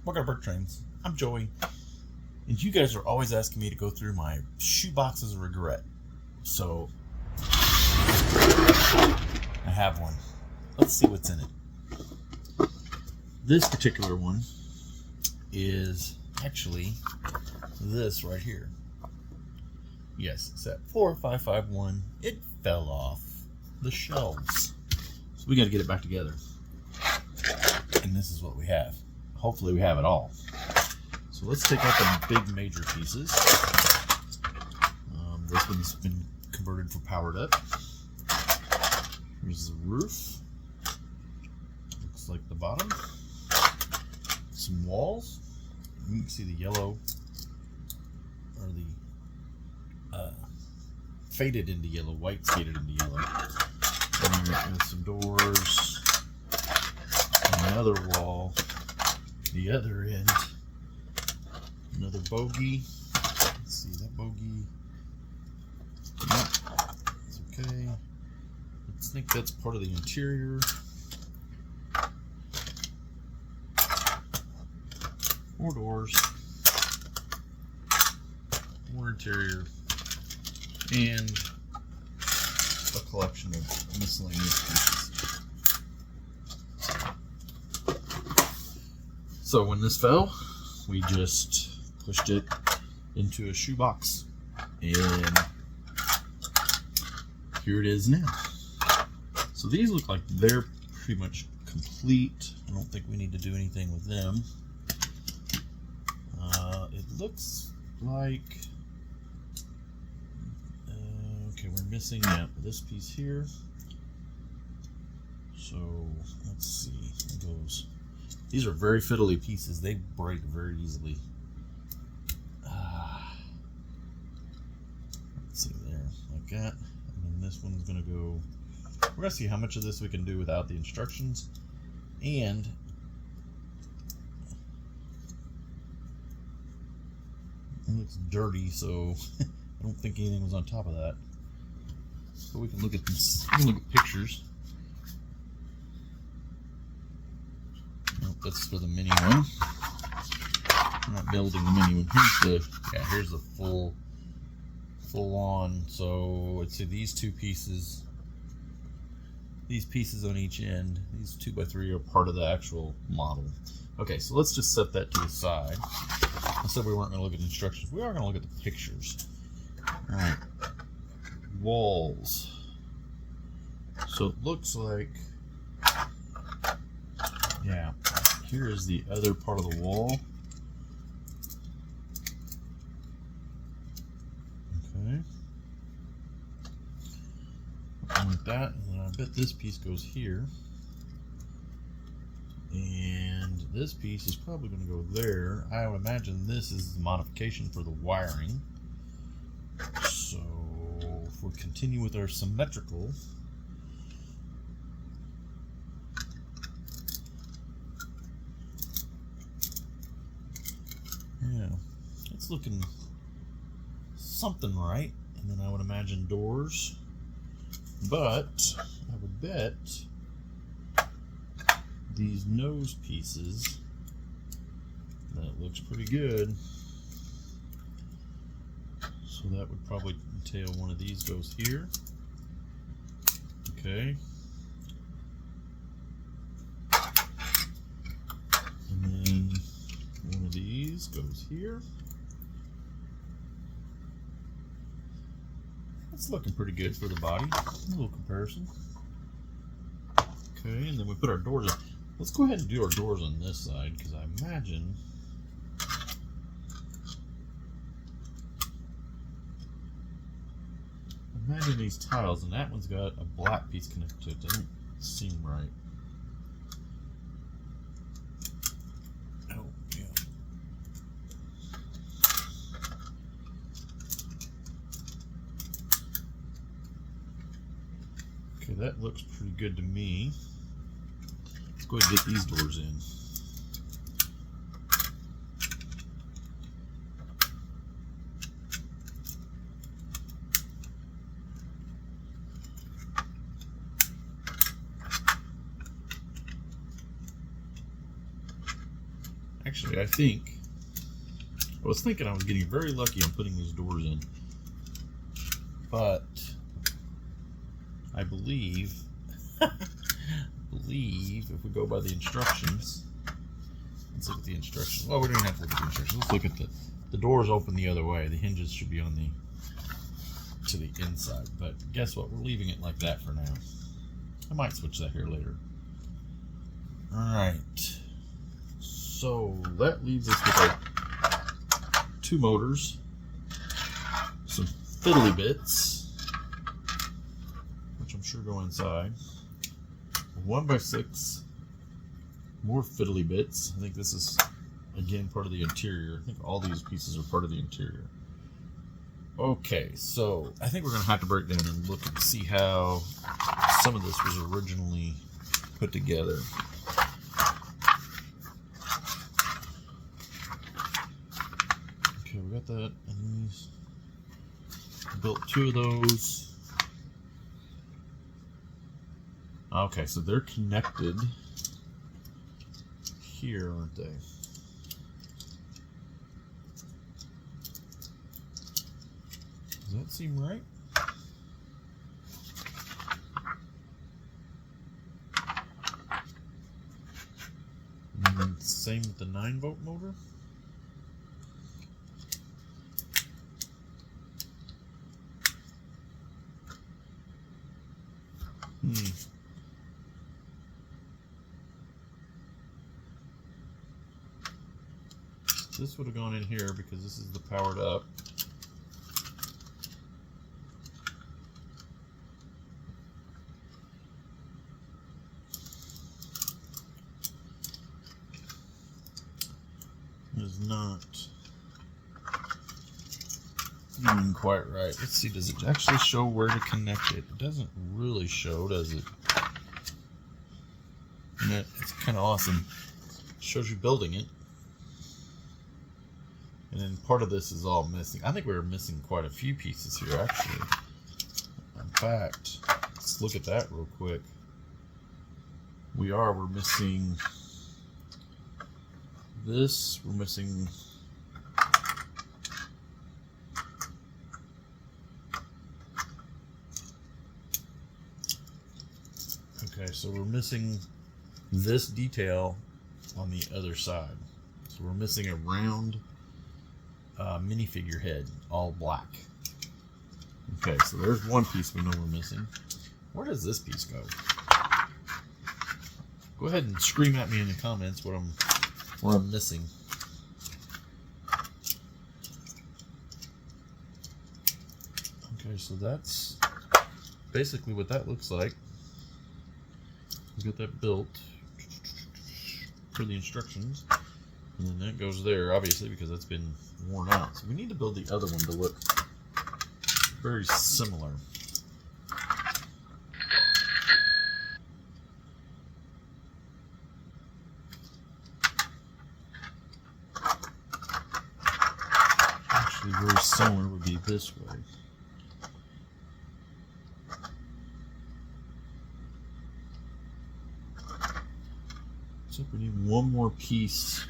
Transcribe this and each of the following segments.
Welcome to Brick Trains. I'm Joey, and you guys are always asking me to go through my shoe boxes of regret. So, I have one. Let's see what's in it. This particular one is actually this right here. Yes, it's that 4551. It fell off the shelves. So we got to get it back together. And this is what we have. Hopefully we have it all. So let's take out the big major pieces. This one's been converted for powered up. Here's the roof. Looks like the bottom. Some walls. You can see the yellow, or the faded into yellow, white faded into yellow. And there's some doors. Another wall. The other end, another bogey. Let's see that bogey. Nope, it's okay. I think that's part of the interior. More doors, more interior, and a collection of miscellaneous pieces. So when this fell, we just pushed it into a shoebox, and here it is now. So these look like they're pretty much complete. I don't think we need to do anything with them. It looks like, okay, we're missing this piece here. So let's see, it goes. These are very fiddly pieces. They break very easily. Let's see there, like that. And then this one's gonna go. We're gonna see how much of this we can do without the instructions. And it looks dirty, so I don't think anything was on top of that. So we can look at this. We can look at pictures. Nope, that's for the mini one. I'm not building the mini one. Here's the full on. So let's see, these two pieces. These pieces on each end. These 2x3 are part of the actual model. Okay, so let's just set that to the side. I said we weren't going to look at instructions. We are going to look at the pictures. All right. Walls. So it looks like, yeah, here is the other part of the wall. Okay. Like that, and then I bet this piece goes here. And this piece is probably going to go there. I would imagine this is the modification for the wiring. So if we continue with our symmetrical, yeah, it's looking something right. And then I would imagine doors, but I would bet these nose pieces, that looks pretty good. So that would probably entail one of these goes here. Okay. And then one of these goes here. That's looking pretty good for the body. A little comparison. Okay, and then we put our doors in. Let's go ahead and do our doors on this side, because I imagine these tiles, and that one's got a black piece connected to it. Doesn't seem right. Oh, yeah. Okay, that looks pretty good to me. Let's go ahead and get these doors in. Actually, I was thinking I was getting very lucky on putting these doors in, but I believe if we go by the instructions, let's look at the instructions. Well, we don't even have to look at the instructions. Let's look at the doors open the other way. The hinges should be on to the inside, but guess what? We're leaving it like that for now. I might switch that here later. All right. So that leaves us with our 2 motors, some fiddly bits, which I'm sure go inside, 1x6, more fiddly bits. I think this is, again, part of the interior. I think all these pieces are part of the interior. Okay, so I think we're going to have to break down and look and see how some of this was originally put together. Okay, we got that, and these, built 2 of those. Okay, so they're connected here, aren't they? Does that seem right? And then same with the 9-volt motor. This would have gone in here because this is the powered up. Is not even quite right. Let's see, does it actually show where to connect it? It doesn't really show, does it? And it's kind of awesome. It shows you building it. And then part of this is all missing. I think we were missing quite a few pieces here, actually. In fact, let's look at that real quick. We're missing this, we're missing okay, so we're missing this detail on the other side. So we're missing a round minifigure head, all black. Okay, so there's one piece we know we're missing. Where does this piece go? Go ahead and scream at me in the comments what I'm missing. Okay, so that's basically what that looks like. We got that built per the instructions, and then that goes there, obviously, because that's been worn out. So we need to build the other one to look very similar. Actually, very similar would be this way. Except we need one more piece.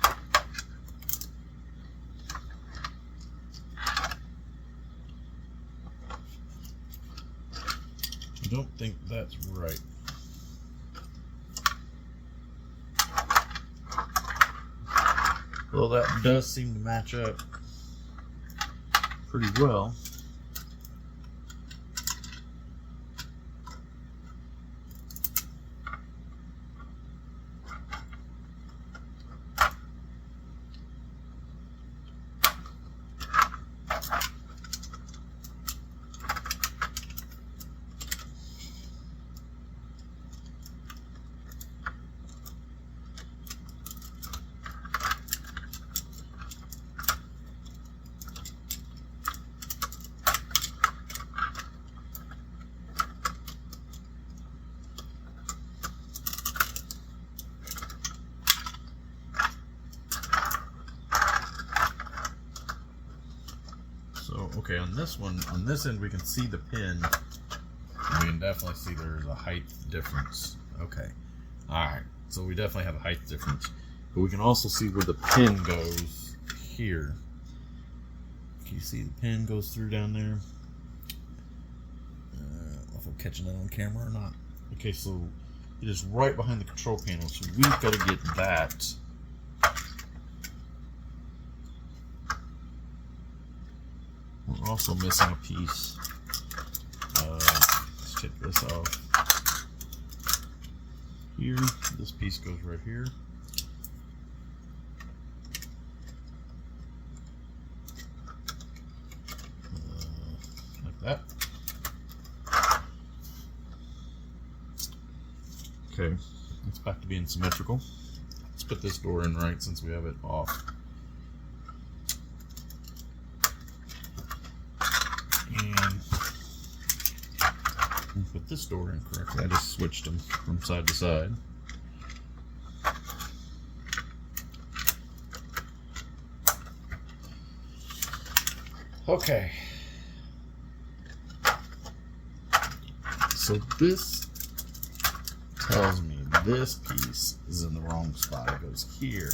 I don't think that's right. Well, that does seem to match up pretty well. Okay, on this one, on this end, we can see the pin. We can definitely see there's a height difference. Okay. Alright, so we definitely have a height difference. But we can also see where the pin goes here. Can you see the pin goes through down there? I don't know if I'm catching that on camera or not. Okay, so it is right behind the control panel, so we've got to get that. We're also missing a piece. Let's take this off. Here, this piece goes right here. Like that. Okay, it's back to being symmetrical. Let's put this door in right since we have it off. And put this door in correctly. I just switched them from side to side. Okay. So this tells me this piece is in the wrong spot. It goes here.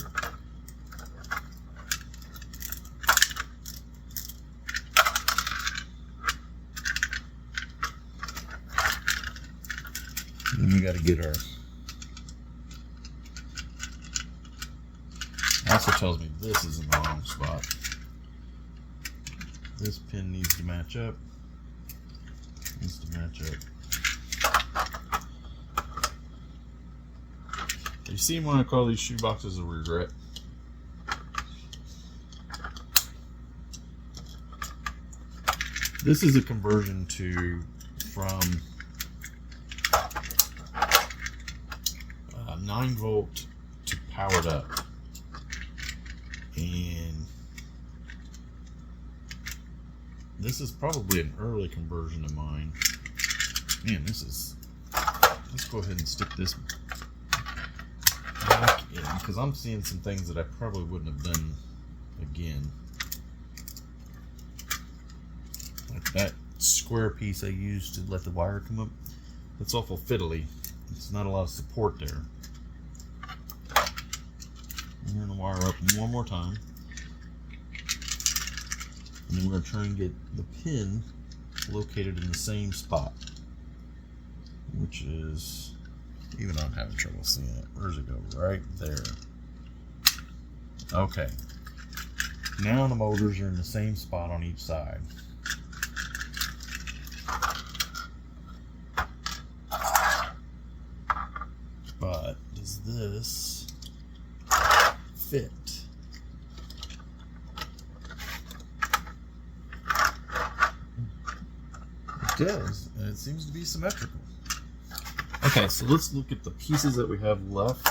And we got to get our. Also tells me this is in the wrong spot. This pin needs to match up. Needs to match up. You see when I call these shoe boxes a regret? This is a conversion from 9 volt to powered up, and this is probably an early conversion of mine. Man, let's go ahead and stick this back in, because I'm seeing some things that I probably wouldn't have done again. Like that square piece I used to let the wire come up. It's awful fiddly. It's not a lot of support there. I'm going to wire up one more time. And then we're going to try and get the pin located in the same spot. Which is, even I'm having trouble seeing it. Where's it go? Right there. Okay. Now the motors are in the same spot on each side. But does this fit? It does, and it seems to be symmetrical. Okay, so let's look at the pieces that we have left.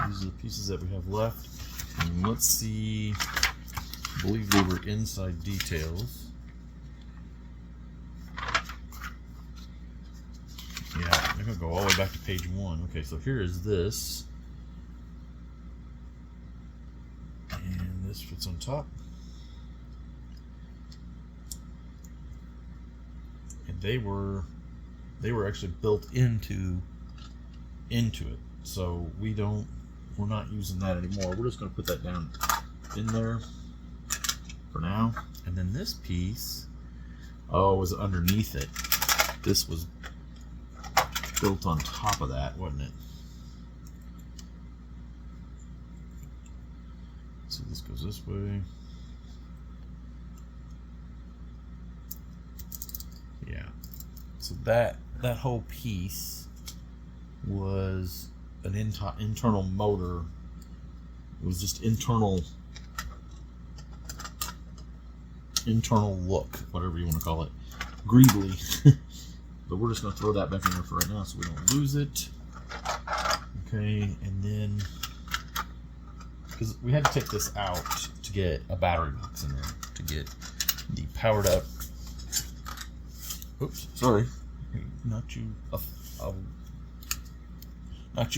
These are the pieces that we have left. And let's see, I believe they were inside details. Yeah, I'm gonna go all the way back to page 1. Okay, so here is this. And this fits on top. And they were actually built into it. So we're not using that anymore. We're just gonna put that down in there for now. And then this piece, was underneath it. This was built on top of that, wasn't it? So this goes this way. Yeah. So that whole piece was an internal motor. It was just internal look, whatever you want to call it, greebly. But we're just going to throw that back in there for right now so we don't lose it. Okay, and then, because we had to take this out to get a battery box in there, to get the powered up. Oops, sorry. Knocked you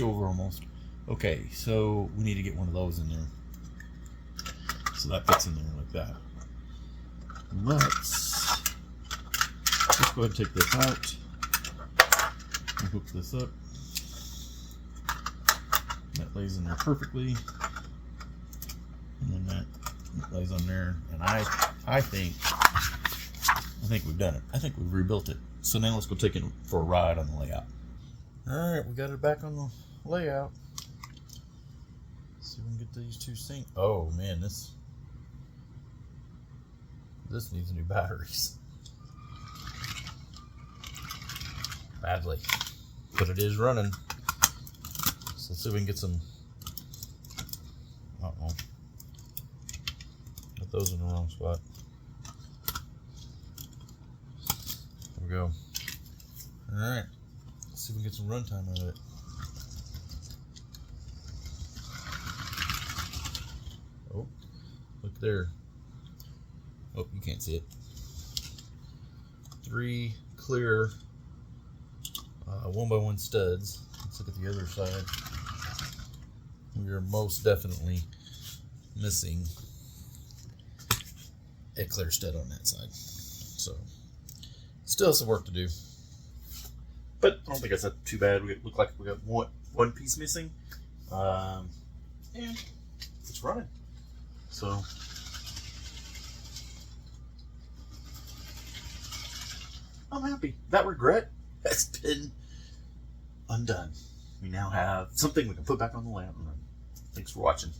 over almost. Okay, so we need to get one of those in there. So that fits in there like that. Let's go ahead and take this out and hook this up. lays in there perfectly. And then that lays on there. And I think we've done it. I think we've rebuilt it. So now let's go take it for a ride on the layout. All right, we got it back on the layout. Let's see if we can get these two synced. Oh man, this needs new batteries. Badly. But it is running. So let's see if we can get some. Uh-oh. Got those in the wrong spot. There we go. Alright. Let's see if we can get some runtime out of it. Oh, look there. Oh, you can't see it. 3 clear 1x1 studs. Let's look at the other side. We are most definitely missing a clear stud on that side. So, still some work to do. But I don't think that's not too bad. We look like we got one piece missing. And it's running. So, I'm happy. That regret has been undone. We now have something we can put back on the layout and run. Thanks for watching.